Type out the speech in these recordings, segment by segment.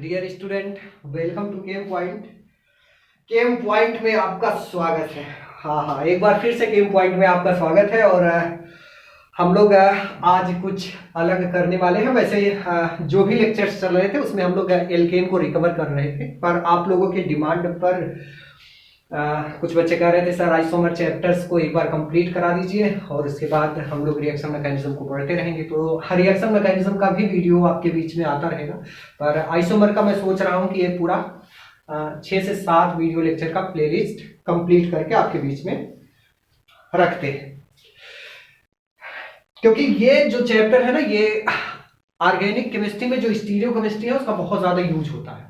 Dear student, welcome to Chem Point. Chem Point में आपका स्वागत है। हाँ, एक बार फिर से केम पॉइंट में आपका स्वागत है। और हम लोग आज कुछ अलग करने वाले हैं। वैसे जो भी लेक्चर्स चल रहे थे उसमें हम लोग एल्केन को रिकवर कर रहे थे, पर आप लोगों के डिमांड पर कुछ बच्चे कह रहे थे सर आइसोमर चैप्टर्स को एक बार कंप्लीट करा दीजिए और उसके बाद हम लोग रिएक्शन मैकेनिज्म को पढ़ते रहेंगे। तो हर रिएक्शन मैकेनिज्म का भी वीडियो आपके बीच में आता रहेगा, पर आइसोमर का मैं सोच रहा हूँ कि ये पूरा 6 से 7 वीडियो लेक्चर का प्लेलिस्ट कंप्लीट करके आपके बीच में रखते हैं, क्योंकि ये जो चैप्टर है ना, ये ऑर्गेनिक केमिस्ट्री में जो स्टीरियो केमिस्ट्री है उसका बहुत ज्यादा यूज होता है।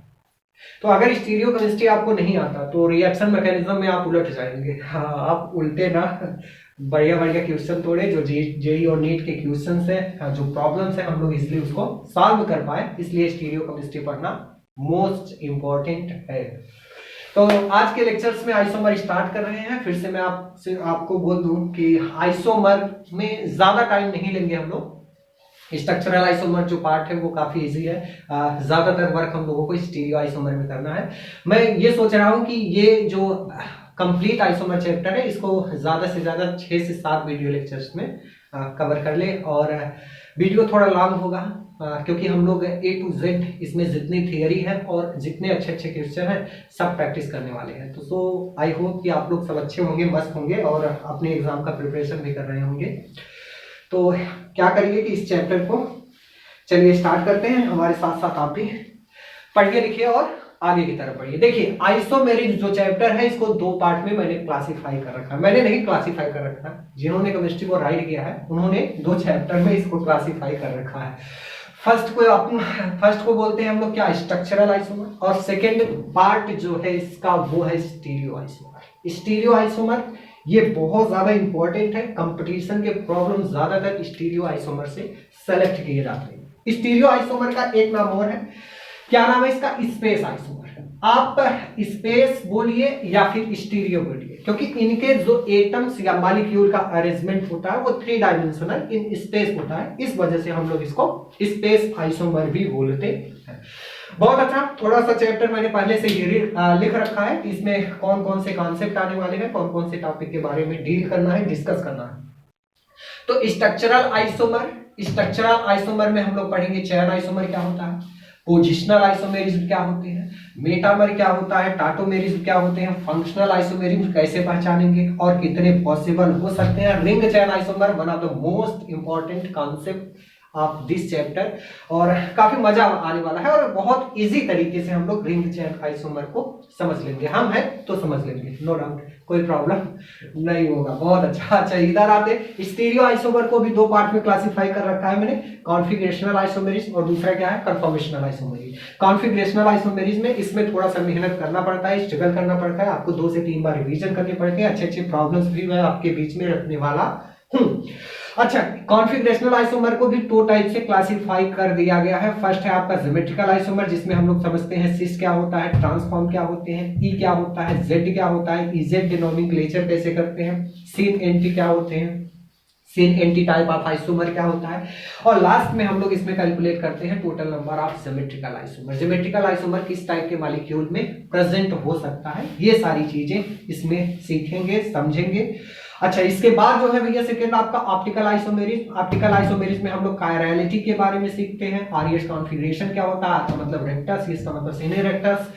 तो अगर स्टीरियो केमिस्ट्री आपको नहीं आता तो रिएक्शन मैकेनिज्म में आप उलट जाएंगे। हाँ, आप उल्टे ना बढ़िया बढ़िया क्वेश्चन तोड़े जो जेई और नीट के क्वेश्चन है, जो प्रॉब्लम्स है, हम लोग इसलिए उसको सॉल्व कर पाए। इसलिए स्टीरियो केमिस्ट्री पढ़ना मोस्ट इंपॉर्टेंट है। तो आज के लेक्चर्स में आइसोमर स्टार्ट कर रहे हैं। फिर से मैं आपको बोल दूं कि आइसोमर में ज्यादा टाइम नहीं लेंगे हम लोग। स्ट्रक्चरल आइसोमर जो पार्ट है वो काफी इजी है। ज्यादातर वर्क हम लोगों को स्टीरियो आइसोमर में करना है। मैं ये सोच रहा हूँ कि ये जो कंप्लीट आइसोमर चैप्टर है इसको ज्यादा से ज्यादा 6 से 7 वीडियो लेक्चर्स में कवर कर ले। और वीडियो थोड़ा लॉन्ग होगा क्योंकि हम लोग A to Z इसमें जितनी थियरी है और जितने अच्छे अच्छे क्वेश्चन हैं सब प्रैक्टिस करने वाले हैं। तो सो आई होप कि आप लोग सब अच्छे होंगे, मस्त होंगे और अपने एग्जाम का प्रिपरेशन भी कर रहे होंगे। तो क्या करिए कि इस चैप्टर को चलिए स्टार्ट करते हैं। हमारे साथ साथ आप भी पढ़िए लिखिए और आगे की तरफ बढ़िए। देखिए, आइसोमेरिज जो चैप्टर है इसको 2 पार्ट में मैंने क्लासिफाई कर रखा है। मैंने नहीं क्लासिफाई कर रखा है, जिन्होंने केमिस्ट्री को राइट किया है उन्होंने 2 चैप्टर में इसको क्लासिफाई कर रखा है। फर्स्ट को बोलते हैं हम लोग क्या, स्ट्रक्चरल आइसोमर, और सेकेंड पार्ट जो है इसका वो है स्टीरियो आइसोमर। स्टीरियो आइसोमर ये बहुत ज्यादा इंपॉर्टेंट है। कंपटीशन के प्रॉब्लम ज्यादातर स्टीरियो आइसोमर से सेलेक्ट किए जाते हैं। स्टीरियो आइसोमर का एक नाम और है, क्या नाम है इसका, स्पेस आइसोमर। आप स्पेस बोलिए या फिर स्टीरियो बोलिए, क्योंकि इनके जो एटम्स या मॉलिक्यूल का अरेंजमेंट होता है वो 3 डायमेंशनल इन स्पेस होता है। इस वजह से हम लोग इसको स्पेस आइसोमर भी बोलते हैं। बहुत अच्छा, थोड़ा सा चैप्टर मैंने पहले से ही लिख रखा है। इसमें कौन कौन से कॉन्सेप्ट आने वाले हैं, कौन कौन से टॉपिक के बारे में डील करना है, डिस्कस करना है। तो स्ट्रक्चरल आइसोमर में हम लोग पढ़ेंगे चेन आइसोमर क्या होता है, पोजिशनल आइसोमेरिज्म क्या होते हैं, मेटामर क्या होता है, टाटोमेरिज्म क्या होते हैं, फंक्शनल आइसोमेरिज्म कैसे पहचानेंगे और कितने पॉसिबल हो सकते हैं। Ring chain isomer one of the most important concept of this chapter, और काफी मजा आने वाला है। और बहुत इजी तरीके से हम लोग रिंग चेन आइसोमर को समझ लेंगे। हम हैं तो समझ लेंगे, नो डाउट, कोई प्रॉब्लम नहीं होगा। बहुत अच्छा, इधर आते स्टीरियो आइसोमर को भी 2 पार्ट में क्लासिफाई कर रखा है मैंने, कॉन्फिगरेशनल आइसोमेरिज्म और दूसरा क्या है, कन्फॉर्मेशनल आइसोमेरिज्म। कॉन्फिगरेशनल आइसोमेरिज्म में इसमें थोड़ा सा मेहनत करना पड़ता है, स्ट्रगल करना पड़ता है, आपको 2 से 3 बार रिवीजन करने पड़ते हैं। अच्छे अच्छे प्रॉब्लम्स भी मैं आपके बीच में रखने वाला हूँ। अच्छा, कॉन्फिगरेशनल आइसोमर को भी 2 टाइप से क्लासिफाई कर दिया गया है। फर्स्ट है आपका ज्योमेट्रिकल आइसोमर, जिसमें हम लोग समझते हैं सिस क्या होता है, ट्रांसफॉर्म क्या होते हैं, ई क्या होता है, जेड क्या होता है, इजेड नोमेनक्लेचर कैसे करते हैं, सिन एंटी क्या होते हैं, सिन एंटी टाइप ऑफ आइसोमर क्या होता है, और लास्ट में हम लोग इसमें कैलकुलेट करते हैं total number of geometrical isomer. Geometrical isomer किस टाइप के मॉलिक्यूल में प्रेजेंट हो सकता है, ये सारी चीजें इसमें सीखेंगे, समझेंगे। अच्छा, इसके बाद जो है भैया सेकेंड आपका ऑप्टिकल आइसोमेरिज्म। ऑप्टिकल आइसोमेरिज्म में हम लोग कायरलिटी के बारे में सीखते हैं। आरईएस कॉन्फिगरेशन क्या होता है, आर का मतलब रेक्टस, इसका मतलब सिने रेक्टस।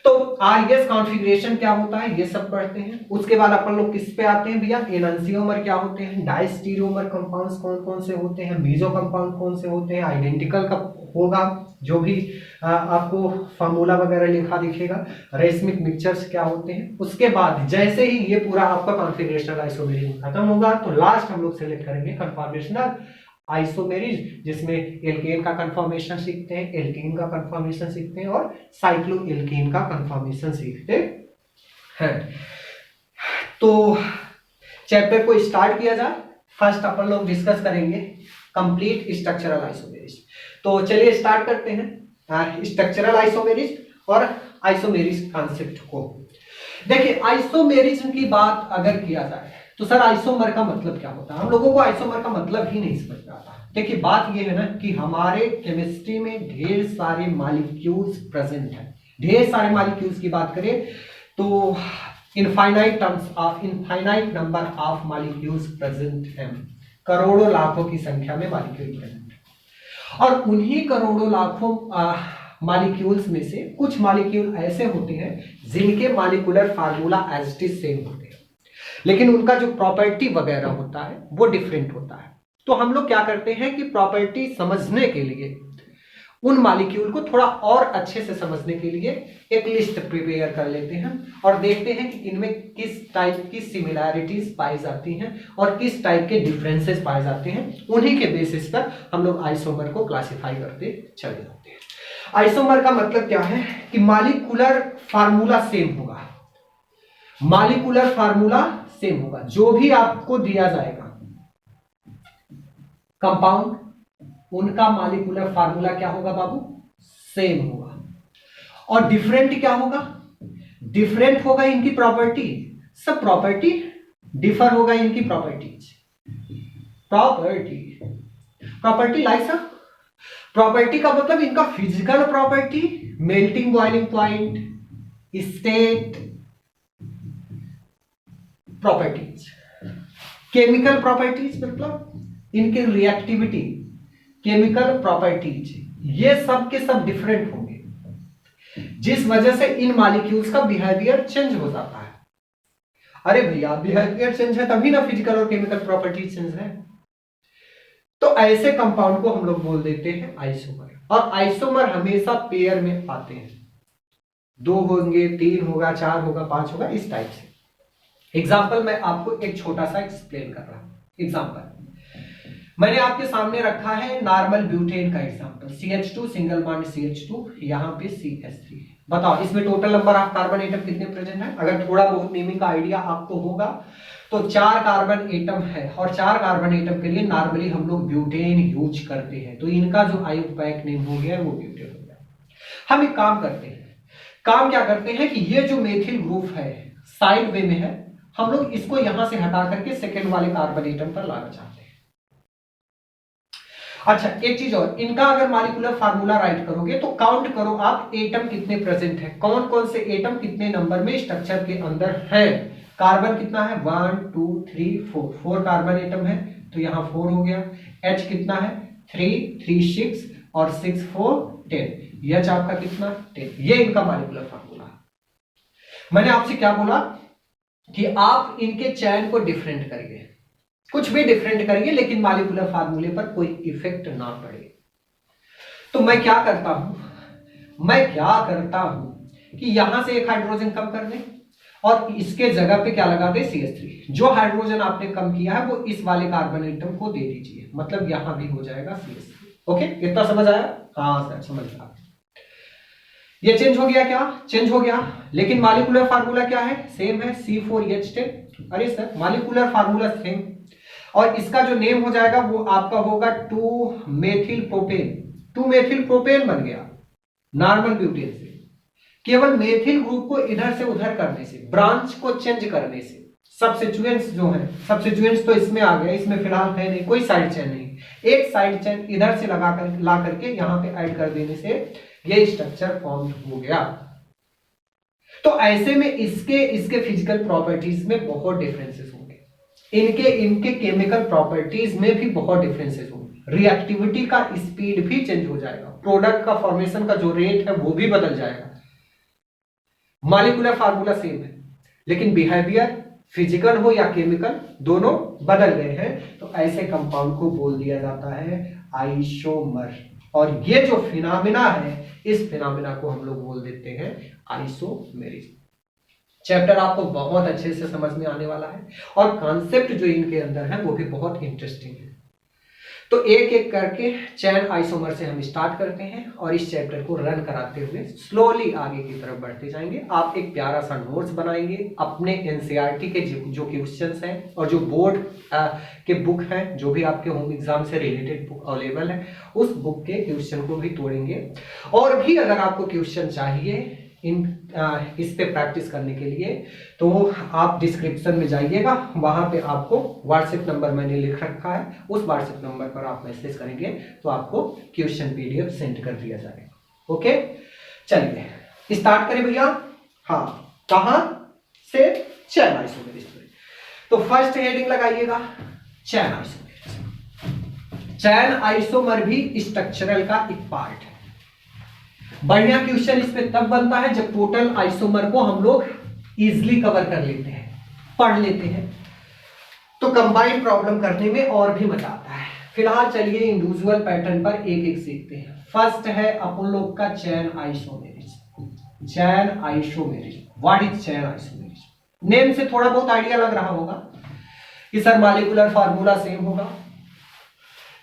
तो आरईएस कॉन्फिगरेशन क्या होता है ये सब पढ़ते हैं। उसके बाद अपन लोग किस पे आते हैं भैया, एनंसियोमर क्या होते हैं, डाइस्टीरियोमर कंपाउंड्स कौन कौन से होते हैं, मीजो कंपाउंड कौन से होते हैं, आइडेंटिकल का होगा जो भी आपको फार्मूला वगैरह लिखा दिखेगा, रेसमिक मिक्सचर्स क्या होते हैं। उसके बाद जैसे ही ये पूरा आपका कॉन्फिगरेशनल आइसोमेरिज्म खत्म होगा तो लास्ट हम लोग सेलेक्ट करेंगे कन्फॉर्मेशनल आइसोमेरिज्म, जिसमें एल्केन का कन्फॉर्मेशन सीखते हैं, एल्कीन का कन्फॉर्मेशन सीखते हैं और साइक्लो एल्कीन का कन्फॉर्मेशन सीखते हैं। तो चैप्टर को स्टार्ट किया जाए। फर्स्ट अपन लोग डिस्कस करेंगे कंप्लीट स्ट्रक्चरल आइसोमेरिज्म। तो चलिए स्टार्ट करते हैं स्ट्रक्चरल आइसोमेरिज्म और आइसोमेरिज्म कॉन्सेप्ट को। देखिए, आइसोमेरिज्म की बात अगर किया जाए तो सर आइसोमर का मतलब क्या होता है, हम लोगों को आइसोमर का मतलब ही नहीं समझ में आता। देखिए बात ये है ना कि हमारे केमिस्ट्री में ढेर सारे मॉलिक्यूल्स प्रेजेंट हैं। ढेर सारे मॉलिक्यूल्स की बात करें तो infinite number of molecules present हैं। करोड़ों लाखों की संख्या में मॉलिक्यूल प्रेजेंट है और उन्हीं करोड़ों लाखों मॉलिक्यूल्स में से कुछ मॉलिक्यूल ऐसे होते हैं जिनके molecular formula as it is same होते हैं, लेकिन उनका जो प्रॉपर्टी वगैरह होता है वो डिफरेंट होता है। तो हम लोग क्या करते हैं कि प्रॉपर्टी समझने के लिए उन मॉलिक्यूल को थोड़ा और अच्छे से समझने के लिए एक लिस्ट प्रिपेयर कर लेते हैं और देखते हैं कि इनमें किस टाइप की सिमिलैरिटीज पाई जाती हैं और किस टाइप के डिफरेंसेस पाए जाते हैं। उन्हीं के बेसिस पर हम लोग आइसोमर को क्लासिफाई करते चले जाते हैं। आइसोमर का मतलब क्या है कि मॉलिक्यूलर फार्मूला सेम होगा। मॉलिक्यूलर फार्मूला सेम होगा, जो भी आपको दिया जाएगा कंपाउंड, उनका मॉलिक्यूलर फार्मूला क्या होगा बाबू? सेम होगा। और डिफरेंट क्या होगा? डिफरेंट होगा इनकी प्रॉपर्टी। सब प्रॉपर्टी डिफर होगा इनकी प्रॉपर्टीज। प्रॉपर्टी लाइक सब प्रॉपर्टी का मतलब इनका physical property, melting boiling point, state properties. Chemical properties मतलब इनकी रिएक्टिविटी, केमिकल प्रॉपर्टीज, ये सब के सब डिफरेंट होंगे, जिस वजह से इन मॉलिक्यूल्स का बिहेवियर चेंज हो जाता है। अरे भैया बिहेवियर चेंज है तभी ना फिजिकल और केमिकल प्रॉपर्टीज चेंज है। तो ऐसे कंपाउंड को हम लोग बोल देते हैं आइसोमर। और आइसोमर हमेशा पेयर में आते हैं, 2 होंगे, 3 होगा, 4 होगा, 5 होगा, इस टाइप से। एग्जाम्पल मैं आपको एक छोटा सा एक्सप्लेन कर रहा हूं। एग्जाम्पल मैंने आपके सामने रखा है नॉर्मल ब्यूटेन का example, CH2 single bond CH2, यहां पे CH3। बताओ इसमें total number of carbon atom कितने प्रेजेंट है? अगर थोड़ा बहुत नेमिंग का आइडिया आपको होगा तो 4 कार्बन एटम है और 4 कार्बन एटम के लिए नॉर्मली हम लोग ब्यूटेन यूज करते हैं, तो इनका जो आयुर्पैक नेम हो गया वो ब्यूटेन हो गया। हम एक काम करते हैं, काम क्या करते हैं कि ये जो मेथिल ग्रुप है साइड वे में है, हम लोग इसको यहां से हटा करके सेकेंड वाले कार्बन एटम पर लाना चाहते हैं। अच्छा एक चीज और, इनका अगर मॉलिक्यूलर फार्मूला राइट करोगे तो काउंट करो आप एटम कितने प्रेजेंट है, कौन कौन से एटम कितने नंबर में स्ट्रक्चर के अंदर है। कार्बन कितना है? 1 2 3 4, 4 कार्बन एटम है तो यहां 4 हो गया। H कितना है? 3 3 6 और 6 4 10। H आपका कितना? 10। ये इनका मॉलिक्यूलर फार्मूला है। मैंने आपसे क्या बोला कि आप इनके चैन को डिफरेंट करिए, कुछ भी डिफरेंट करिए, लेकिन मॉलिक्यूलर फार्मूले पर कोई इफेक्ट ना पड़े। तो मैं क्या करता हूं कि यहां से एक हाइड्रोजन कम कर दें और इसके जगह पे क्या लगा दे? CH3। जो हाइड्रोजन आपने कम किया है वो इस वाले कार्बन एटम को दे दीजिए, मतलब यहां भी हो जाएगा CH3। ओके, इतना समझ आया? हाँ सर समझ आया। ये चेंज हो गया क्या? चेंज हो गया, लेकिन मॉलिक्यूलर फार्मूला क्या है? सेम है, C4H10। अरे सर मॉलिक्यूलर फार्मूला सेम, और इसका जो नेम हो जाएगा वो आपका होगा 2 मेथिल प्रोपेन। 2 मेथिल प्रोपेन बन गया नॉर्मल ब्यूटेन से। केवल मेथिल ग्रुप को इधर से उधर करने से, ब्रांच को चेंज करने से, सब्स्टिट्यूएंट्स जो है, सब्स्टिट्यूएंट्स तो इसमें आ गया, इसमें फिलहाल है नहीं, कोई साइड चेन नहीं, एक साइड चेन इधर से ला करके यहां पे ऐड कर देने से ये स्ट्रक्चर फॉर्म हो गया। तो ऐसे में इसके फिजिकल प्रॉपर्टीज में बहुत डिफरेंसेस होंगे, इनके केमिकल प्रॉपर्टीज में भी बहुत डिफरेंसेस होंगे, रिएक्टिविटी का स्पीड भी चेंज हो जाएगा, प्रोडक्ट का फॉर्मेशन का जो रेट है वो भी बदल जाएगा। मॉलिक्यूलर फार्मूला सेम है लेकिन बिहेवियर फिजिकल हो या केमिकल दोनों बदल गए हैं, तो ऐसे कंपाउंड को बोल दिया जाता है आइसोमर। और ये जो फिनोमेना है इस फिनोमेना को हम लोग बोल देते हैं आइसोमेरिज्म। चैप्टर आपको बहुत अच्छे से समझ में आने वाला है और कॉन्सेप्ट जो इनके अंदर है वो भी बहुत इंटरेस्टिंग है। तो एक एक करके चैन आइसोमर से हम स्टार्ट करते हैं और इस चैप्टर को रन कराते हुए स्लोली आगे की तरफ बढ़ते जाएंगे। आप एक प्यारा सा नोट्स बनाएंगे अपने एनसीईआरटी के जो क्वेश्चंस हैं और जो बोर्ड के बुक हैं, जो भी आपके होम एग्जाम से रिलेटेड बुक अवेलेबल है, उस बुक के क्वेश्चन को भी तोड़ेंगे। और भी अगर आपको क्वेश्चन चाहिए इस पे प्रैक्टिस करने के लिए, तो आप डिस्क्रिप्शन में जाइएगा, वहां पे आपको व्हाट्सएप नंबर मैंने लिख रखा है, उस व्हाट्सएप नंबर पर आप मैसेज करेंगे तो आपको क्वेश्चन पीडीएफ सेंड कर दिया जाएगा। ओके, चलिए स्टार्ट करें भैया। हाँ, कहां से? चैन आइसोमेरिज्म। तो फर्स्ट हेडिंग लगाइएगा चैन आइसोमेरिज्म। चैन आइसोमर भी स्ट्रक्चरल का एक पार्ट है। बढ़िया क्वेश्चन इस पे तब बनता है जब टोटल आइसोमर को हम लोग इजिली कवर कर लेते हैं, पढ़ लेते हैं, तो कंबाइंड प्रॉब्लम करने में और भी मजा आता है। फिलहाल चलिए इंडिविजुअल पैटर्न पर एक एक सीखते हैं। फर्स्ट है अपन लोग का chain isomerism. Chain isomerism, what is chain isomerism? Name से थोड़ा बहुत आइडिया लग रहा होगा कि सर मॉलिक्यूलर फार्मूला सेम होगा,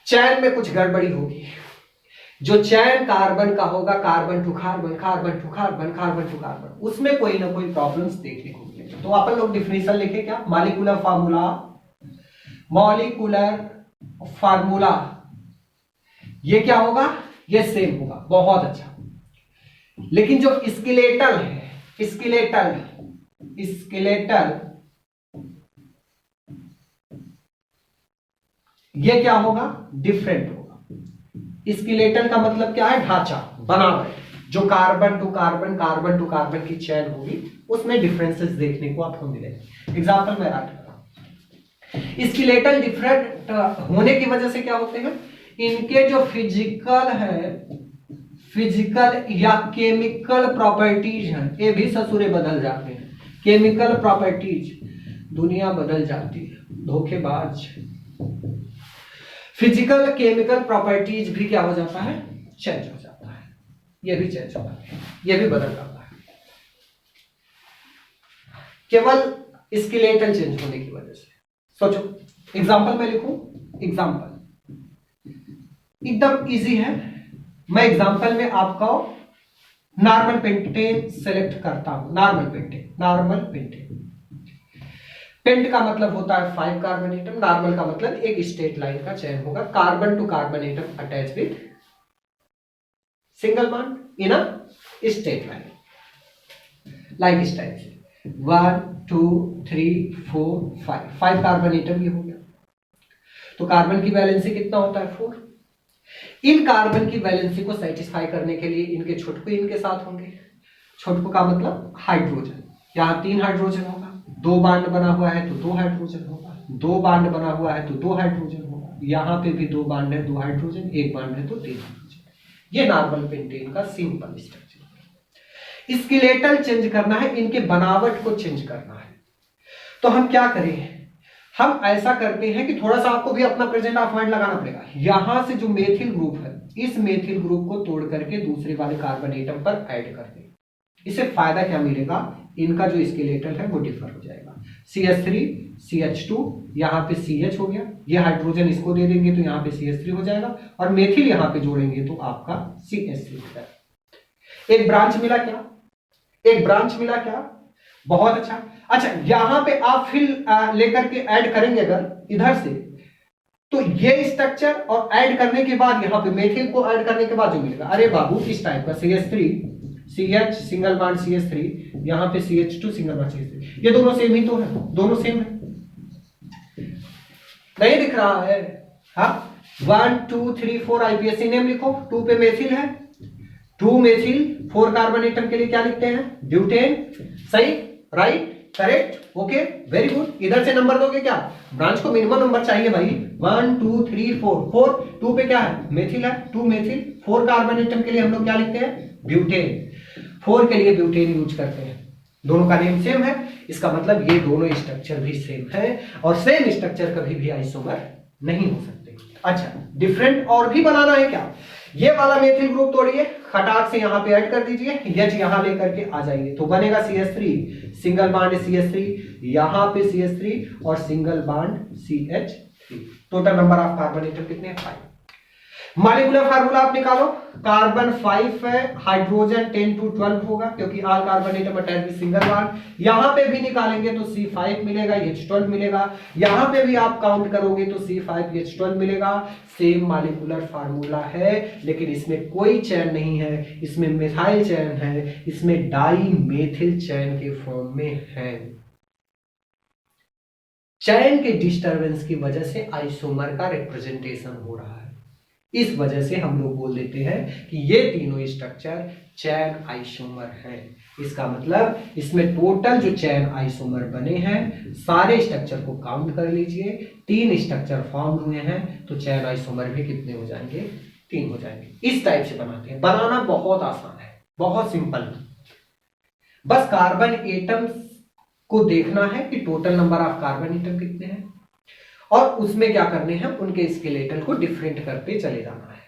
चैन में कुछ गड़बड़ी होगी। जो चैन कार्बन का होगा, carbon to carbon, carbon to carbon, carbon to carbon, उसमें कोई ना कोई प्रॉब्लम्स देखने को मिलेगी। तो अपन लोग डिफिनेशन लिखे क्या? मॉलिक्यूलर फार्मूला, मॉलिक्यूलर फार्मूला ये क्या होगा? ये सेम होगा, बहुत अच्छा। लेकिन जो स्केलेटल है, स्केलेटल ये क्या होगा? डिफरेंट होगा। स्केलेटल का मतलब क्या है? ढांचा, बनावट। जो carbon to carbon, carbon to carbon की चैन होगी उसमें डिफरेंसेस देखने को आपको मिलेंगे। एग्जांपल मैं राइट कर रहा हूं। स्केलेटल डिफरेंट होने की वजह से क्या होते हैं? इनके जो फिजिकल है, फिजिकल या केमिकल प्रॉपर्टीज हैं, ये भी ससुरे बदल जाते हैं। केमिकल प्रॉपर्टीज, दुनिया बदल जाती है, धोखेबाज। फिजिकल केमिकल प्रॉपर्टीज भी क्या हो जाता है? चेंज हो जाता है। ये भी चेंज होता है, ये भी बदल जाता है, केवल स्केलेटल चेंज होने की वजह से। सोचो, एग्जांपल मैं लिखूं, एग्जांपल एकदम इजी है। मैं एग्जांपल में आपका नॉर्मल पेंटेन सेलेक्ट करता हूं। Normal pentane, normal pentane. Pent का मतलब होता है 5 कार्बन एटम, नॉर्मल का मतलब एक स्ट्रेट लाइन का चेन होगा, carbon to carbon atom attach with single bond in a straight line, like इस टाइप से 1 2 3 4 5 कार्बन एटम ये हो गया। तो कार्बन की वैलेंसी कितना होता है? 4। इन कार्बन की वैलेंसी को सेटिस्फाई करने के लिए इनके छुटकु इनके साथ होंगे। छुटकु का मतलब हाइड्रोजन, यहां 3 हाइड्रोजन होगा, 2 बांड बना हुआ है तो 2 हाइड्रोजन होगा, 2 बांड बना हुआ है तो 2 हाइड्रोजन होगा, यहां पे भी 2 बांड है 2 हाइड्रोजन, 1 बांड है तो 3 हाइड्रोजन। ये नॉर्मल पेंटेन का सिंपल स्ट्रक्चर। स्केलेटल चेंज करना है, इनके बनावट को चेंज करना है। तो हम क्या करें? हम ऐसा करते हैं कि थोड़ा सा आपको भी अपना प्रेजेंट ऑफ माइंड लगाना पड़ेगा। यहां से जो मेथिल ग्रुप है, इस मेथिल ग्रुप को तोड़ करके दूसरे वाले कार्बन एटम पर ऐड कर दें। इससे फायदा क्या मिलेगा? इनका जो स्केलेटल है वो डिफर हो जाएगा। CH3 CH2, यहाँ पे CH हो गया, ये हाइड्रोजन इसको दे देंगे तो यहाँ पे CH3 हो जाएगा, और मेथिल यहाँ पे जोड़ेंगे तो आपका CH3 हो जाएगा। एक ब्रांच मिला क्या? एक ब्रांच मिला क्या? बहुत अच्छा। अच्छा, यहां पे आप फिल लेकर के ऐड करेंगे अगर इधर से, तो ये स्ट्रक्चर और ऐड करने के बाद यहां पे मेथिल को ऐड करने के बाद जो मिलेगा, अरे बाबू इस टाइप का CH3 CH single bond CH3, यहां पे CH2 सिंगल बॉन्ड CH3, ये दोनों सेम ही तो है, दोनों सेम है, नहीं दिख रहा है? हाँ, 1 2 3 4 IPSC नेम लिखो। 2 पे मेथिल है, 2 मेथिल, 4 कार्बन एटम के लिए क्या लिखते हैं? ब्यूटेन। सही, right, correct, okay, very good. इधर से नंबर दोगे क्या? ब्रांच को मिनिमम नंबर चाहिए भाई। 1 2 3 4 4, 2 पे क्या है? मेथिल है, 2 मेथिल, 4 कार्बन एटम के लिए हम लोग क्या लिखते हैं? ब्यूटेन। 4 के लिए ब्यूटेन यूज करते हैं। दोनों का नेम सेम है, इसका मतलब ये दोनों स्ट्रक्चर भी सेम है, और सेम स्ट्रक्चर कभी भी आइसोमर नहीं हो सकते। अच्छा, डिफरेंट और भी बनाना है क्या? ये वाला मेथिल ग्रुप तोड़िए, खटाक से यहां पे ऐड कर दीजिए, H यहां लेकर के आ जाइए तो बनेगा CH3 सिंगल बॉन्ड CH3, यहां पे CH3 और single bond CH3। Total number of carbon atom कितने हैं? 5। मॉलिक्यूलर फार्मूला आप निकालो, कार्बन 5 है, हाइड्रोजन 10 to 12 होगा क्योंकि all carbon atom attach with single bond. यहां पे भी निकालेंगे तो C5 मिलेगा, H12 मिलेगा। यहां पे भी आप काउंट करोगे तो C5 H12 मिलेगा। सेम मॉलिक्यूलर फार्मूला है, लेकिन इसमें कोई चैन नहीं है, इसमें मिथाइल चैन है, इसमें डाई मेथिल चैन के फॉर्म में है। चैन के डिस्टरबेंस की वजह से आइसोमर का रिप्रेजेंटेशन हो रहा है। इस वजह से हम लोग बोल देते हैं कि ये तीनों स्ट्रक्चर चैन आइसोमर हैं। इसका मतलब इसमें टोटल जो चैन आइसोमर बने हैं, सारे स्ट्रक्चर को काउंट कर लीजिए, 3 स्ट्रक्चर फॉर्म हुए हैं, तो चैन आइसोमर भी कितने हो जाएंगे? 3 हो जाएंगे। इस टाइप से बनाते हैं। बनाना बहुत आसान है, बहुत सिंपल। बस कार्बन एटम को देखना है कि total number of carbon atom कितने हैं, और उसमें क्या करने हैं, उनके स्केलेटल को डिफरेंट करते चले जाना है।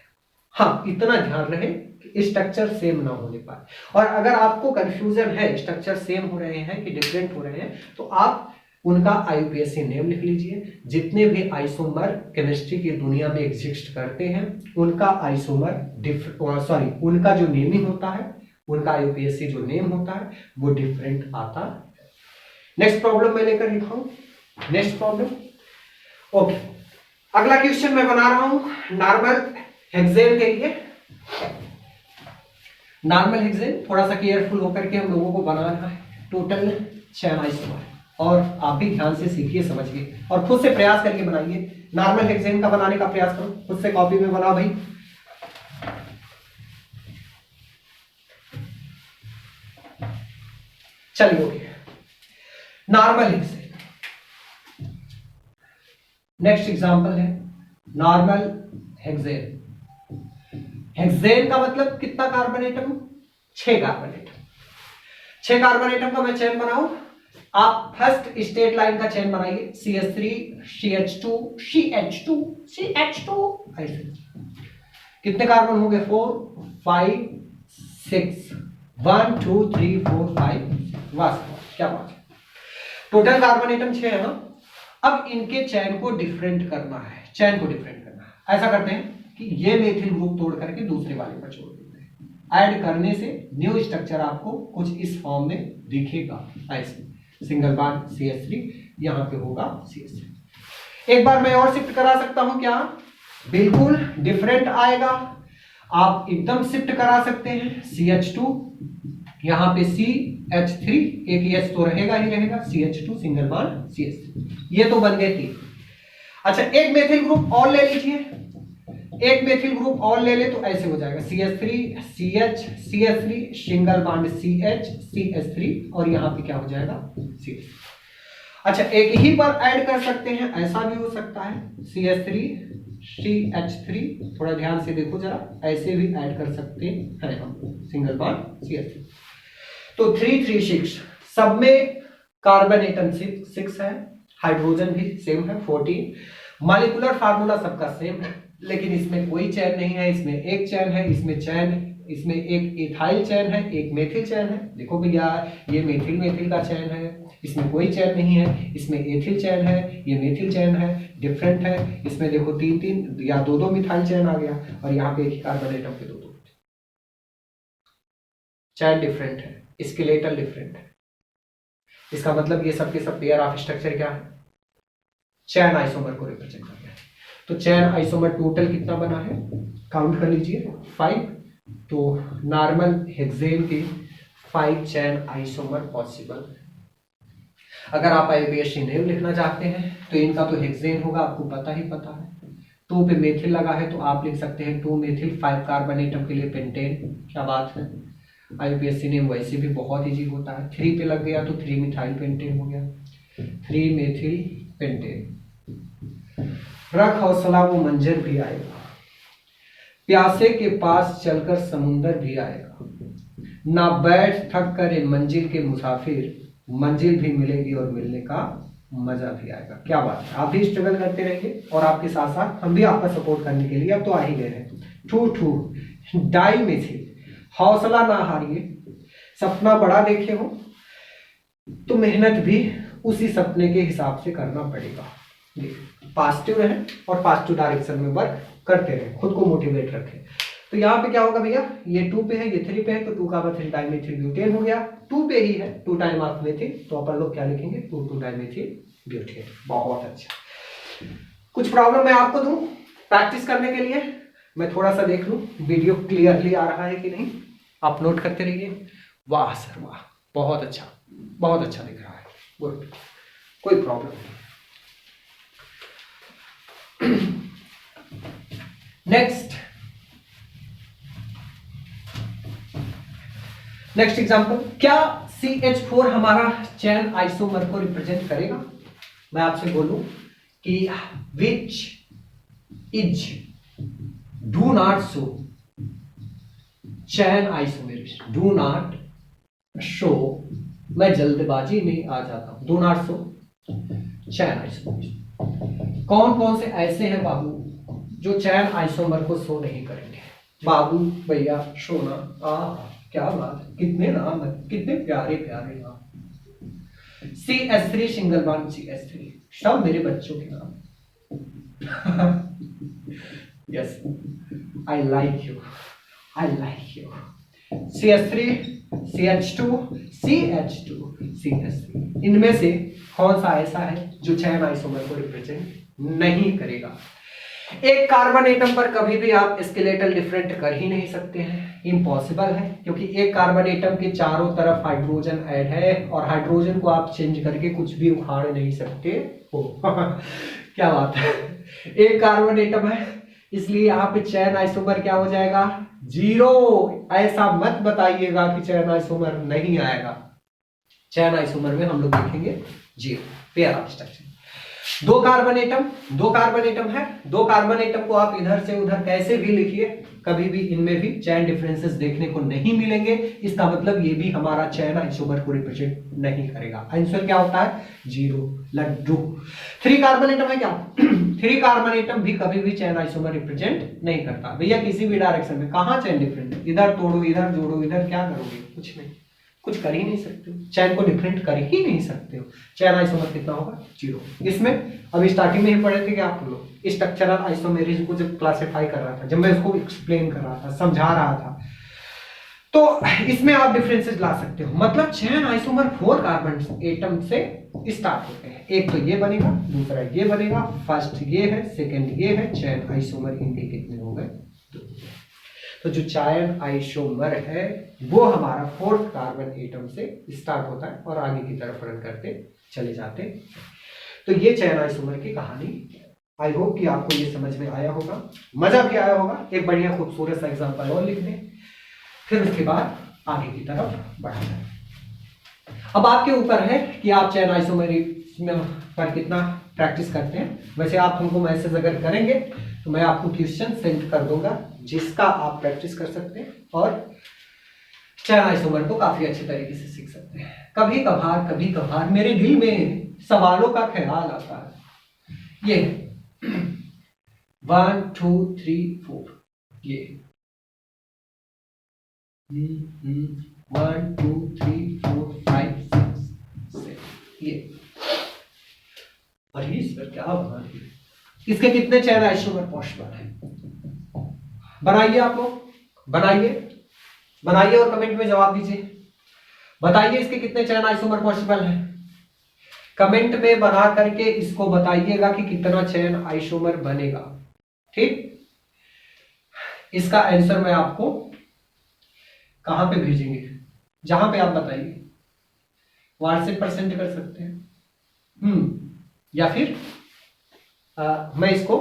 हाँ, इतना ध्यान रहे कि स्ट्रक्चर सेम ना होने पाए। और अगर आपको कंफ्यूजन है, स्ट्रक्चर सेम हो रहे हैं कि डिफरेंट हो रहे हैं, तो आप उनका IUPAC नेम लिख लीजिए। जितने भी आइसोमर केमिस्ट्री की दुनिया में एग्जिस्ट करते हैं, उनका उनका जो नेमिंग होता है, उनका IUPAC जो नेम होता है, वो डिफरेंट आता है। नेक्स्ट प्रॉब्लम मैं लेकर लिखा हूं। Next problem, okay. अगला क्वेश्चन मैं बना रहा हूं नॉर्मल हेक्सेन के लिए। नॉर्मल हेक्सेन थोड़ा सा केयरफुल होकर के हम लोगों को बनाना है, टोटल चैन आइसोमर। और आप भी ध्यान से सीखिए, समझिए और खुद से प्रयास करके बनाइए। नॉर्मल हेक्सेन का बनाने का प्रयास करो, खुद से कॉपी में बनाओ भाई। चलिए, okay. Normal hexane, next example है नॉर्मल हेक्सेन। हेक्सेन का मतलब कितना carbon atom? 6 carbon atom. 6 carbon atom का मैं चेन बनाऊं। आप फर्स्ट स्टेट लाइन का चेन बनाइए, CH3 CH2 CH2 CH2, ऐसे कितने कार्बन हो गए? 4 5 6, 1 2 3 4 5। वाह, क्या बात है। टोटल कार्बन एटम 6 है ना। अब इनके चैन को डिफरेंट करना है, चैन को डिफरेंट करना है। ऐसा करते हैं कि ये मेथिल ग्रुप तोड़ करके दूसरे वाले पर छोड़ देते हैं। ऐड करने से न्यू स्ट्रक्चर आपको कुछ इस फॉर्म में दिखेगा, ऐसे सिंगल बॉन्ड CH3, यहां पे होगा CH3। एक बार मैं और शिफ्ट करा सकता हूं क्या? बिल्कुल डिफरेंट आएगा। आप एकदम शिफ्ट करा सकते हैं। CH2 यहां पे CH3, एक H तो रहेगा ही रहेगा, CH2 सिंगल बॉन्ड CH3। ये तो बन गए 3। अच्छा, एक मेथिल ग्रुप और ले लीजिए। एक मेथिल ग्रुप और ले ले तो ऐसे हो जाएगा CH3 CH CH3 single bond CH CH3, और यहां पे क्या हो जाएगा? CH। अच्छा, एक ही बार ऐड कर सकते हैं, ऐसा भी हो सकता है CH3 CH3। थोड़ा ध्यान से देखो जरा, ऐसे भी ऐड कर सकते हैं हम, सिंगल बॉन्ड CH3। तो 3 3 6, सब में कार्बन एटम 6 है, हाइड्रोजन भी सेम है 14। मॉलिक्यूलर फार्मूला सबका सेम है, लेकिन इसमें कोई चैन नहीं है, इसमें एक चैन है, इसमें एक इथाइल चैन है, एक मेथिल चैन है। देखो भैया, ये मेथिल का चैन है, इसमें कोई चैन नहीं है। इसमें एथिल चैन है, ये मेथिल चैन है, डिफरेंट है। इसमें देखो 3 या 2 मिथाइल चैन आ गया, और यहाँ पे एक ही कार्बन एटम पे 2 चैन डिफरेंट है, स्केलेटल डिफरेंट है। इसका मतलब ये सब के सब पेयर ऑफ स्ट्रक्चर क्या है? चैन आइसोमर को रिप्रेजेंट कर रहे हैं। तो चैन आइसोमर टोटल कितना बना है? काउंट कर लीजिए, 5। तो नॉर्मल हेक्सेन के 5 चैन आइसोमर पॉसिबल। अगर आप IUPAC नेम लिखना चाहते हैं तो इनका तो हेक्सेन होगा, आपको पता ही पता है। 2 पे मेथिल लगा है तो आप लिख सकते हैं 2 मेथिल 5 कार्बन एटम के लिए पेंटेन। क्या बात है। IUPAC नेम वैसे भी बहुत इजी होता है। 3 पे लग गया तो 3 मिथाइल पेंटेन हो गया, 3 मेथिल पेंटेन। रख हौसला, वो मंजर भी आएगा, प्यासे के पास चलकर समुंदर भी आएगा। ना बैठ थक करे मंजिल के मुसाफिर, मंजिल भी मिलेगी और मिलने का मजा भी आएगा। क्या बात है। आप भी स्ट्रगल करते रहिए, और आपके साथ साथ हम भी आपका सपोर्ट करने के लिए अब तो आ ही गए हैं। 2 डाई मेथिल, हौसला ना हारिए। सपना बड़ा देखे हो तो मेहनत भी उसी सपने के हिसाब से करना पड़ेगा। पॉजिटिव रहे और पॉजिटिव डायरेक्शन में वर्क करते रहे, खुद को मोटिवेट रखें। तो यहाँ पे क्या होगा भैया, ये 2 पे है, ये 3 पे है, तो 2 का 3 डाइमेथिल ब्यूटेन हो गया। 2 पे ही है, 2 टाइम ऑफ मेथिल, तो अपन लोग क्या लिखेंगे, 2 डाइमेथिल ब्यूटेन। बहुत अच्छा। कुछ प्रॉब्लम मैं आपको दूं प्रैक्टिस करने के लिए? मैं थोड़ा सा देख लूं वीडियो क्लियरली आ रहा है कि नहीं, आप नोट करते रहिए। वाह सर वाह, बहुत अच्छा, बहुत अच्छा दिख रहा है, गुड, कोई प्रॉब्लम नहीं। नेक्स्ट एग्जांपल, क्या CH4 हमारा चैन आइसोमर को रिप्रेजेंट करेगा? मैं आपसे बोलूं कि which is do not show chain isomerism, do not show, मैं जल्दबाजी में आ जाता हूं, do not show chain isomerism. कौन कौन से ऐसे हैं बाबू जो चैन आइसोमर को शो नहीं करेंगे? बाबू भैया सोना, क्या बात, कितने नाम है, कितने प्यारे प्यारे नाम। CH3 सिंगल बॉन्ड CH3, सब मेरे बच्चों के नाम। Yes, I like you, I like you. CH3, CH2, CH2, CH3, इनमें से कौन सा ऐसा है जो चैन आइसोमर को रिप्रेजेंट नहीं करेगा? एक कार्बन एटम पर कभी भी आप स्केलेटल डिफरेंट कर ही नहीं सकते हैं, इम्पॉसिबल है, क्योंकि एक कार्बन एटम के चारों तरफ हाइड्रोजन ऐड है और हाइड्रोजन को आप चेंज करके कुछ भी उखाड़ नहीं सकते हो। क्या बात है, एक कार्बन एटम है, इसलिए यहाँ पे चैन आइसोमर क्या हो जाएगा, 0। ऐसा मत बताइएगा कि चैन आइसोमर नहीं आएगा, चैन आइसोमर में हम लोग देखेंगे 0 पेयर ऑफ स्ट्रक्चर। दो कार्बन एटम है, 2 कार्बन एटम को आप इधर से उधर कैसे भी लिखिए, कभी भी इनमें भी चैन डिफरेंसेस देखने को नहीं मिलेंगे। इसका मतलब ये भी हमारा चैन आइसोमर को रिप्रेजेंट नहीं करेगा। आंसर क्या होता है, 0, लड्डू। 3 कार्बन एटम है क्या? 3 कार्बन एटम भी कभी भी चैन आइसोमर रिप्रेजेंट नहीं करता। भैया किसी भी डायरेक्शन में कहां चैन डिफरेंट, इधर तोड़ो, इधर जोड़ो, इधर क्या करोगे, कुछ नहीं, कुछ कर ही नहीं सकते हो, चैन को डिफरेंट कर ही नहीं सकते हो। चैन आइसोमर कितना होगा, 0। इसमें अभी स्टार्टिंग में ही पढ़े थे कि आप लोग स्ट्रक्चरल आइसोमेरिज्म को जब क्लासिफाई कर रहा था, जब मैं उसको एक्सप्लेन कर रहा था, समझा रहा था, तो इसमें आप डिफरेंसेस ला सकते हो। मतलब चैन आइसोमर 4 कार्बन एटम से स्टार्ट होते हैं, एक तो ये बनेगा, दूसरा ये बनेगा, फर्स्ट ये है, सेकंड ये है, चैन आइसोमर इनके कितने हो गए, 2। तो जो चैन आइसोमर है वो हमारा 4th कार्बन एटम से स्टार्ट होता है और आगे की तरफ रन करते चले जाते। तो ये चैन आइसोमर की कहानी, आई होप कि आपको ये समझ में आया होगा, मजा भी आया होगा। एक बढ़िया खूबसूरत सा एग्जांपल और लिख दें, फिर उसके बाद आगे की तरफ बढ़ा जाए। अब आपके ऊपर है कि आप चैन आइसोमर पर कितना प्रैक्टिस करते हैं। वैसे आप हमको मैसेज अगर करेंगे तो मैं आपको क्वेश्चन सेंड कर दूंगा जिसका आप प्रैक्टिस कर सकते हैं और चैन आइसोमर को काफी अच्छे तरीके से सीख सकते हैं। कभी कभार मेरे दिल में सवालों का ख्याल आता है। ये 1 2 3 4, ये 1 2 3 4 5 6 7, ये अरे सर क्या बना दिया, इसके कितने चैन आइसोमर पॉसिबल है? बनाइए, आप लोग बनाइए और कमेंट में जवाब दीजिए। बताइए इसके कितने चैन आइसोमर पॉसिबल है, कमेंट में बना करके इसको बताइएगा कि कितना चैन आइसोमर बनेगा। ठीक, इसका आंसर मैं आपको कहां पे भेजेंगे, जहां पे आप बताइए, व्हाट्सएप पर सेंड कर सकते हैं, या फिर मैं इसको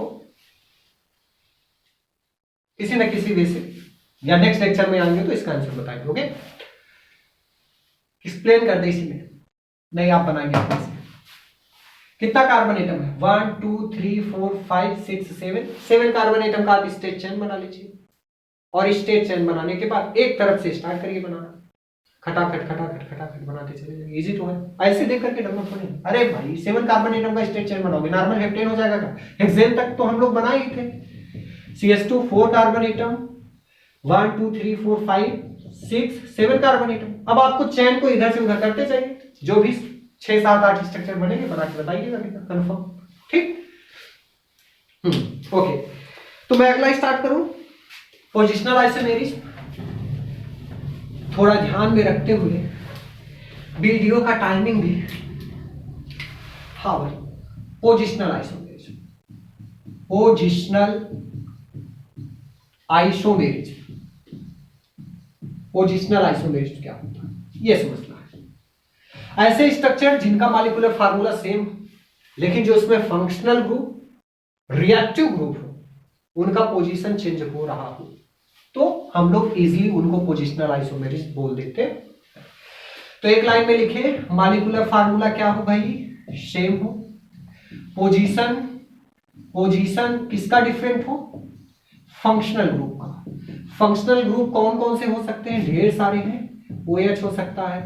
किसी न किसी वे से, या नेक्स्ट लेक्चर में आएंगे तो इसका आंसर बताएंगे। ओके, एक्सप्लेन कर दे इसी में, नहीं आप बनाएंगे अपने से। कितना कार्बन एटम है, 1 2 3 4 5 6 7 कार्बन एटम का आप स्टेट चेन बना लीजिए और स्टेट चेन बनाने के बाद एक तरफ से स्टार्ट करिए बनाना, खटाखट बनाते चले जाइए। इजी तो है, ऐसे देख करके डरना थोड़ी। अरे भाई 7 कार्बन एटम का स्टेट चेन बनाओगे, नॉर्मल हेप्टेन हो जाएगा क्या? हेक्सेन तक तो हम लोग बनाए ही थे। CH2 4 carbon atom, 1 2 3 4 5 6 7 carbon atom. अब आपको चैन को इधर से उधर करते चाहिए, जो भी 6 7 8 स्ट्रक्चर बनेंगे बना के बताइएगा कंफर्म। ठीक, ओके। तो मैं अगला स्टार्ट करूं, पोजिशनल आइसोमेरिज्म। थोड़ा ध्यान में रखते हुए वीडियो का टाइमिंग भी। हाँ भाई, positional isomerism, positional isomerism, positional isomerism क्या होता है ये समझना है। ऐसे स्ट्रक्चर जिनका मॉलिक्यूलर फार्मूला सेम लेकिन जो उसमें फंक्शनल ग्रुप रिएक्टिव ग्रुप हो, उनका पोजीशन चेंज हो रहा हो, तो हम लोग इजीली उनको पोजिशनल आइसोमेरिज्म बोल देते हैं। तो एक लाइन में लिखे, मॉलिक्यूलर फार्मूला क्या हो भाई, सेम हो, पोजीशन, पोजीशन किसका डिफरेंट हो, फंक्शनल ग्रुप का। फंक्शनल ग्रुप कौन कौन से हो सकते हैं, ढेर सारे हैं। OH हो सकता है,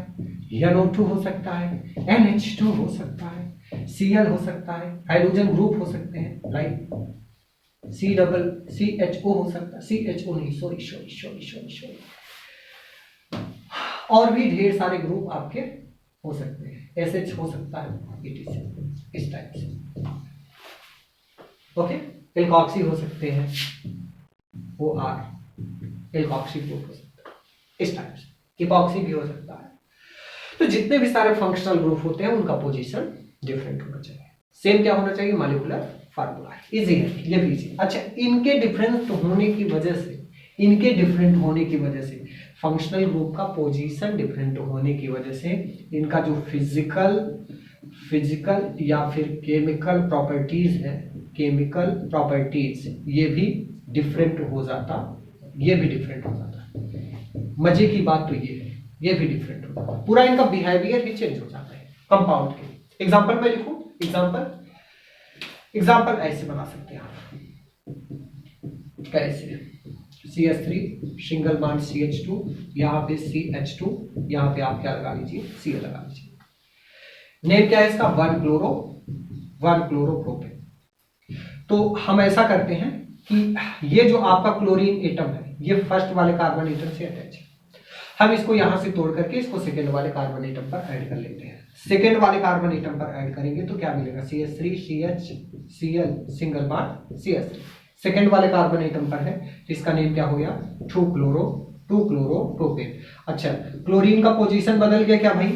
NO2 हो सकता है, NH2 हो सकता है, Cl हो सकता है, हाइड्रोजन ग्रुप हो सकते हैं लाइक CHO हो सकता है, CHO नहीं, सॉरी, और भी ढेर सारे ग्रुप आपके हो सकते हैं, SH हो सकता है, etc इस टाइप से। ओके, एल्कोक्सी हो सकते हैं, OR एल्कोक्सी ग्रुप हो सकता है इस टाइप से, इपॉक्सी भी हो सकता है। तो जितने भी सारे फंक्शनल ग्रुप होते हैं उनका पोजीशन डिफरेंट होना चाहिए। सेम क्या होना चाहिए, मॉलिक्यूलर फार्मूला। इजी है ये भी इजी। अच्छा, इनके डिफरेंट होने की वजह से, इनके डिफरेंट होने की वजह से, फंक्शनल ग्रुप का पोजीशन डिफरेंट होने की वजह से इनका जो फिजिकल या फिर केमिकल प्रॉपर्टीज है, केमिकल प्रॉपर्टीज ये भी डिफरेंट हो जाता, ये भी डिफरेंट हो जाता है। मजे की बात तो ये है, ये भी डिफरेंट हो जाता है, पूरा इनका बिहेवियर ही चेंज हो जाता है कंपाउंड के। एग्जांपल में लिखूं, एग्जांपल ऐसे बना सकते हैं आप, कैसे, CH3 सिंगल बॉन्ड CH2, यहाँ पे CH2, यहाँ पे आप क्या लगा लीजिए, Cl लगा लीजिए। नेम क्या है इसका, 1 क्लोरोप्रोपेन। तो हम ऐसा करते हैं कि ये जो आपका क्लोरीन एटम है, ये फर्स्ट वाले कार्बन एटम से अटैच है। हम इसको यहां से तोड़ करके इसको सेकेंड वाले कार्बन एटम पर ऐड कर लेते हैं। सेकेंड वाले कार्बन एटम पर ऐड करेंगे तो क्या मिलेगा, CH3 CH Cl single bond CH3। Second वाले कार्बन एटम पर है, इसका नेम क्या हो गया, 2 क्लोरोप्रोपेन। अच्छा, क्लोरीन का पोजीशन बदल गया क्या भाई,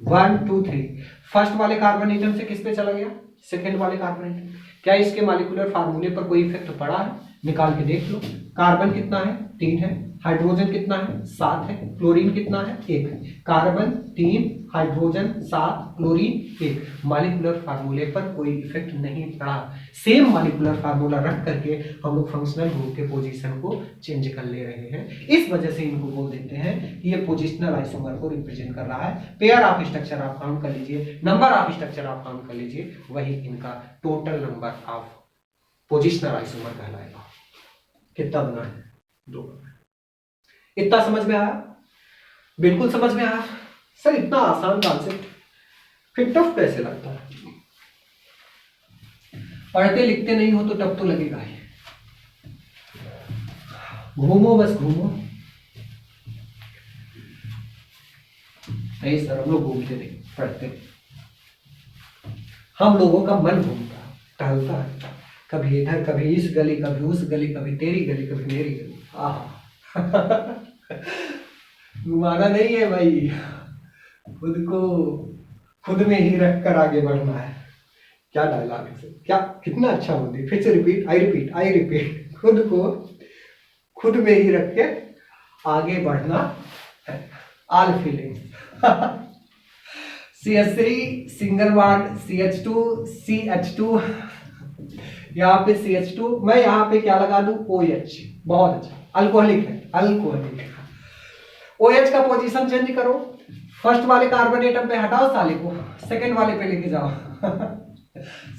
1 2 3। फर्स्ट वाले कार्बन एटम से किस पे चला गया, सेकेंड वाले कार्बन एटम। क्या इसके मॉलिक्यूलर फार्मूले पर कोई इफेक्ट पड़ा है, निकाल के देख लो। कार्बन कितना है, 3 है, हाइड्रोजन कितना है, 7 है, क्लोरीन कितना है, 1 है। Carbon 3, hydrogen 7, chlorine 1। मॉलिक्यूलर फार्मूले पर कोई इफेक्ट नहीं पड़ा। सेम मॉलिक्यूलर फार्मूला रख करके हम लोग फंक्शनल ग्रुप के पोजीशन को चेंज कर ले रहे हैं। इस वजह से इनको बोल देते हैं कि ये पोजिशनल आइसोमर को रिप्रेजेंट कर रहा है। पेयर ऑफ स्ट्रक्चर आप काउंट कर लीजिए, नंबर ऑफ स्ट्रक्चर आप काउंट कर लीजिए, वही इनका total number of positional isomer कहलाएगा। कितना बना है, 2 बना है। इतना समझ में आया, बिल्कुल समझ में आया सर। इतना आसान कॉन्सेप्ट फिर टफ कैसे लगता है, पढ़ते लिखते नहीं हो तो टफ तो लगेगा ही। घूमो बस घूमो, नहीं सर हम लोग घूमते नहीं, पढ़ते। हम लोगों का मन घूमता टहलता है, कभी इधर कभी इस गली, कभी उस गली, कभी तेरी गली कभी मेरी गली। घुमाना नहीं है भाई, खुद को खुद में ही रख कर आगे बढ़ना है। क्या डायलॉग है, क्या कितना अच्छा बोलती, फिर से रिपीट, आई रिपीट, खुद को खुद में ही रख के आगे बढ़ना है। All feelings. CH3 single bond CH2 यहाँ पे CH2, मैं यहाँ पे क्या लगा दूं, OH। बहुत अच्छा, अल्कोहलिक है, अल्कोहलिक। OH का पोजीशन चेंज करो, फर्स्ट वाले कार्बन एटम पे हटाओ साले को, सेकंड वाले पे लेके जाओ।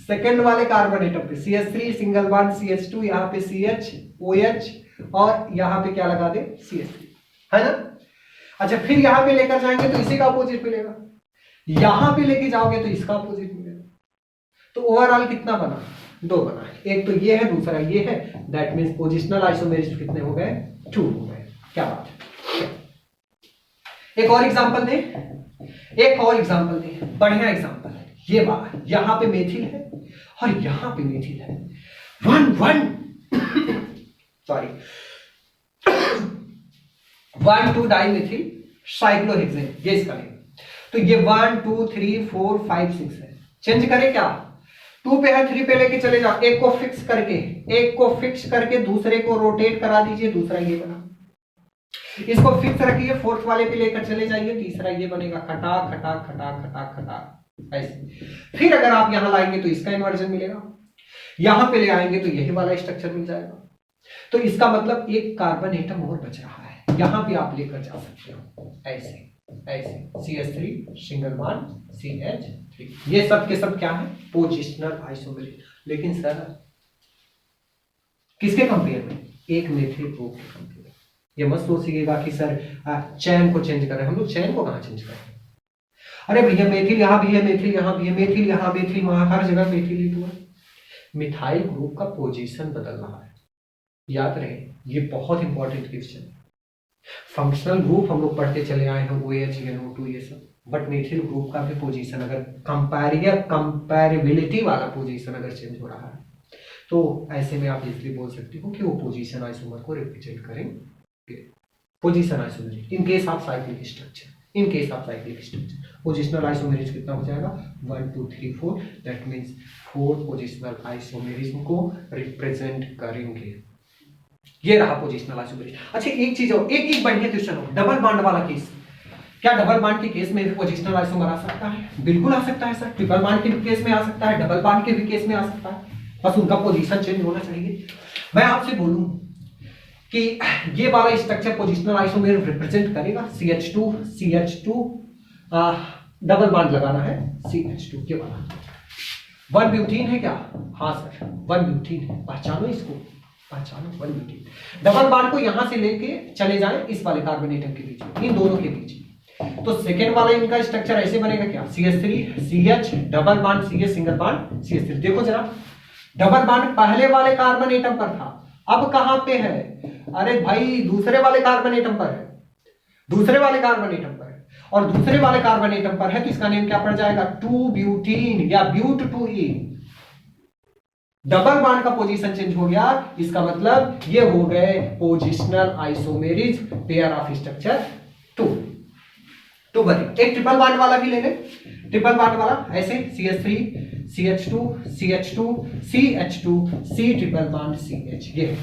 सेकंड वाले कार्बन एटम पे CH3 सिंगल बॉन्ड CH2, यहाँ पे CH OH और यहाँ पे क्या लगा दे, CH3, है ना। अच्छा, फिर यहाँ पे लेकर जाएंगे तो इसी का अपोजिट मिलेगा, यहाँ पे लेके जाओगे तो इसका अपोजिट मिलेगा। तो ओवरऑल कितना बना, 2 बना है। एक तो ये है, दूसरा ये है, दैट मीन्स पोजिशनल आइसोमेरिज्म कितने हो गए, 2 हो गए। क्या बात है। एक और एग्जांपल दे, बढ़िया एग्जांपल है ये वाला। यहाँ पे मेथिल है और यहाँ पे मेथिल है, 1 1 सॉरी 1,2 डाइमिथिल साइक्लोहेक्सेन, ये इसका नेम। तो ये 1 2 3 4 5 6 है। चेंज करें क्या? 2 पे है, 3 पे लेके चले जाओ, एक को फिक्स करके दूसरे को रोटेट करा दीजिए, दूसरा ये बना। इसको फिक्स रखिए, 4th वाले पे लेकर चले जाइए, तीसरा ये बनेगा, खटाक खटाक खटाक खटाक खटाक ऐसे। फिर अगर आप यहां लाएंगे तो इसका इन्वर्जन मिलेगा, यहां पे ले आएंगे तो यही वाला स्ट्रक्चर मिल जाएगा। तो इसका मतलब एक कार्बन एटम और बच रहा है, यहां पे आप लेकर जा सकते हो ऐसे ऐसे, CH3 सिंगल बॉन्ड CH3। ये सब के सब क्या है? Positional isomerism. लेकिन सर किसके कंपेयर में? एक मेथिल ग्रुप के कंपेयर। ये मत सोचिएगा कि सर चैन को चेंज कर रहे हैं, हम लोग चैन को कहां चेंज कर रहे हैं? अरे भैया मेथिल यहां भी है, मेथिल यहां भी है, मेथिल यहां, मेथिल वहां, हर जगह मेथिल ही तो है। मिथाइल ग्रुप का पोजीशन बदल रहा है, याद रहे, ये बहुत इंपॉर्टेंट क्वेश्चन है। फंक्शनल ग्रुप हम लोग पढ़ते चले आए हैं, OH NO2 ये सब, बट मेथिल ग्रुप का भी पोजीशन अगर कंपैरेबिलिटी वाला पोजीशन अगर चेंज हो रहा है तो ऐसे में आप इजीली बोल सकते हो कि वो पोजीशन आइसोमर को रिप्रेजेंट करेंगे। Position isomerism in case of cyclic structure, positional isomerism कितना हो जाएगा? 1 2 3 4, दैट मीन्स 4 पोजिशनल आइसोमेरिज्म को रिप्रेजेंट करेंगे। ये रहा पोजिशनल आइसोमेरिज। अच्छा एक चीज हो, एक बढ़िया क्वेश्चन हो, डबल बॉन्ड वाला केस। क्या डबल बॉन्ड के केस में भी पोजिशनल आइसोमर आ सकता है? बिल्कुल आ सकता है सर, ट्रिपल बॉन्ड के भी केस में आ सकता है, डबल बॉन्ड के भी केस में आ सकता है, बस उनका पोजीशन चेंज होना चाहिए। मैं आपसे बोलूं कि ये वाला स्ट्रक्चर पोजिशनल आइसोमेर रिप्रेजेंट करेगा, CH2 डबल बॉन्ड लगाना है, CH2 के वाला 1 ब्यूटीन है क्या? हाँ सर 1 ब्यूटीन है, पहचानो इसको, पहचानो 1 ब्यूटीन। डबल बॉन्ड को यहां से लेके चले जाए इस वाले कार्बन एटम के बीच में, इन दोनों के बीच, तो सेकेंड वाला इनका स्ट्रक्चर ऐसे बनेगा क्या? CH3 CH double bond CH single bond CH3। देखो जरा, डबल बॉन्ड पहले वाले कार्बन एटम पर था, अब कहां पे है? अरे भाई दूसरे वाले कार्बन एटम पर है, दूसरे वाले कार्बन एटम पर है, और दूसरे वाले कार्बन एटम पर है तो इसका नेम क्या पड़ जाएगा? 2 ब्यूटीन या ब्यूट 2E। डबल बॉन्ड का पोजीशन चेंज हो गया, इसका मतलब ये हो गए positional isomerism pair of structure 2 बनेगा। एक ट्रिपल बॉन्ड वाला भी ले ले, ट्रिपल बॉन्ड वाला ऐसे CH3 CH2 CH2 CH2 C triple bond CH। ये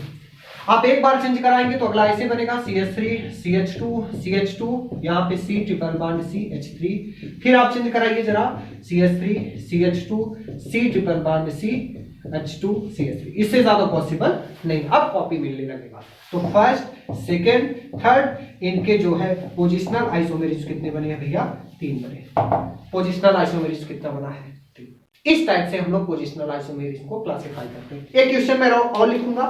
आप एक बार चेंज कराएंगे तो अगला ऐसे बनेगा, CH3 CH2 यहाँ पे C ट्रिपल बॉन्ड CH3। फिर आप चेंज कराइए जरा, CH3 CH2 C triple bond CH2 CH3। इससे ज्यादा पॉसिबल नहीं, अब कॉपी मिलने लगेगा। तो फर्स्ट सेकेंड थर्ड इनके जो है पोजिशनल आइसोमेरिज कितने बने हैं भैया? 3 बने। पोजिशनल आइसोमेरिज कितना बना है? 3। इस टाइप से हम लोग पोजिशनल आइसोमेरिज को क्लासिफाई करते हैं। एक क्वेश्चन मैं और लिखूंगा।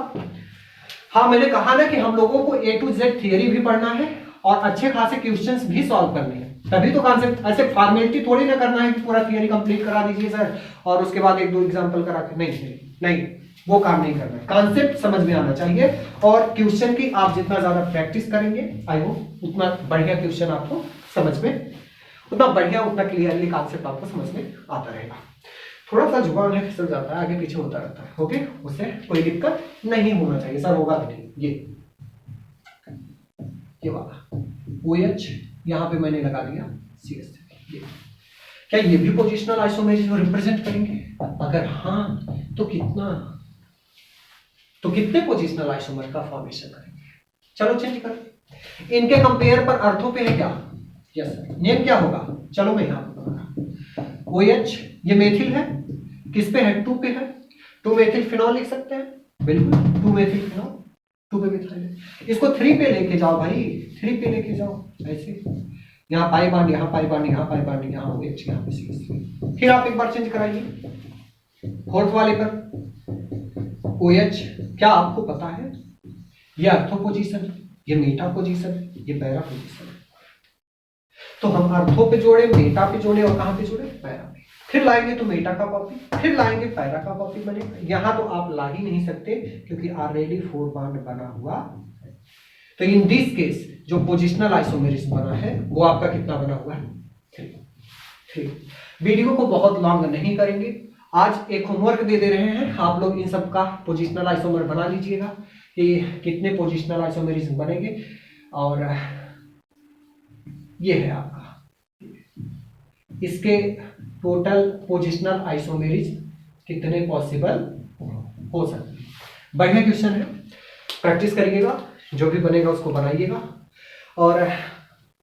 हाँ मैंने कहा ना कि हम लोगों को A to Z थियरी भी पढ़ना है और अच्छे खासे क्वेश्चंस भी सॉल्व करने हैं, तभी तो कॉन्सेप्ट, ऐसे फॉर्मेलिटी थोड़ी ना करना है कि पूरा थियरी कंप्लीट करा दीजिए सर और उसके बाद 1-2 एग्जांपल करा के, नहीं वो काम नहीं करना है। कॉन्सेप्ट समझ में आना चाहिए और क्वेश्चन की आप जितना ज्यादा प्रैक्टिस करेंगे आई होप उतना बढ़िया क्वेश्चन आपको समझ में, उतना बढ़िया उतना क्लियरली कॉन्सेप्ट आपको समझ में आता रहेगा। थोड़ा सा जुबान है फिसल जाता है, आगे पीछे होता रहता है, ओके, उससे कोई दिक्कत नहीं होना चाहिए सर, होगा तो ठीक। ये वाला OH यहाँ पे मैंने लगा दिया CH3। क्या ये भी पोजिशनल आइसोमेरिज को रिप्रेजेंट करेंगे? अगर हाँ तो कितने पोजिशनल आइसोमर का फॉर्मेशन करेंगे? चलो चेंज कर, इनके कंपेयर पर अर्थों पे है क्या? Yes sir. नेम क्या होगा? चलो मैं यहाँ पे बताऊंगा। OH ये मेथिल है, किस पे है? 2 पे है, 2 मेथिल फिनॉल लिख सकते हैं, बिल्कुल 2 मेथिल फिनॉल, 2 पे मिथाइल है। इसको 3 पे लेके जाओ भाई, 3 पे लेके जाओ ऐसे, यहाँ पाई बॉन्ड, यहाँ पाई बॉन्ड, यहाँ पाई बॉन्ड, यहाँ OH, यहाँ पे CH3। फिर आप एक बार चेंज कराइए 4th वाले पर OH। क्या आपको पता है ये अर्थो पोजीशन, ये मेटा पोजीशन, ये पैरा पोजीशन है। तो हम अर्थो पे जोड़े, मेटा पे जोड़े और कहां पे जोड़े? पैरा पे। फिर लाएंगे तो मेटा का कॉपी, फिर लाएंगे पैरा का कॉपी बनेगा। यहां तो आप ला ही नहीं सकते क्योंकि ऑलरेडी 4 बॉन्ड बना हुआ है। तो इन दिस केस जो पोजिशनल आइसोमेरिज बना है वो आपका कितना बना हुआ है? 3। वीडियो को बहुत लॉन्ग नहीं करेंगे, आज एक होमवर्क दे रहे हैं, आप लोग इन सब का पोजिशनल आइसोमर बना लीजिएगा कि कितने पोजिशनल आइसोमेरिज्म बनेंगे। और ये है आपका, इसके टोटल पोजिशनल आइसोमेरिज्म कितने पॉसिबल हो सकते हैं। बढ़िया क्वेश्चन है, प्रैक्टिस करिएगा, जो भी बनेगा उसको बनाइएगा। और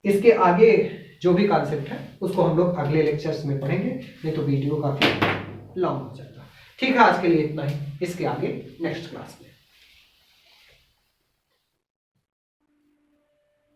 इसके आगे जो भी कॉन्सेप्ट है उसको हम लोग अगले लेक्चर्स में पढ़ेंगे, नहीं तो वीडियो काफी लॉन्ग हो जाएगा। ठीक है, आज के लिए इतना ही, इसके आगे नेक्स्ट क्लास में।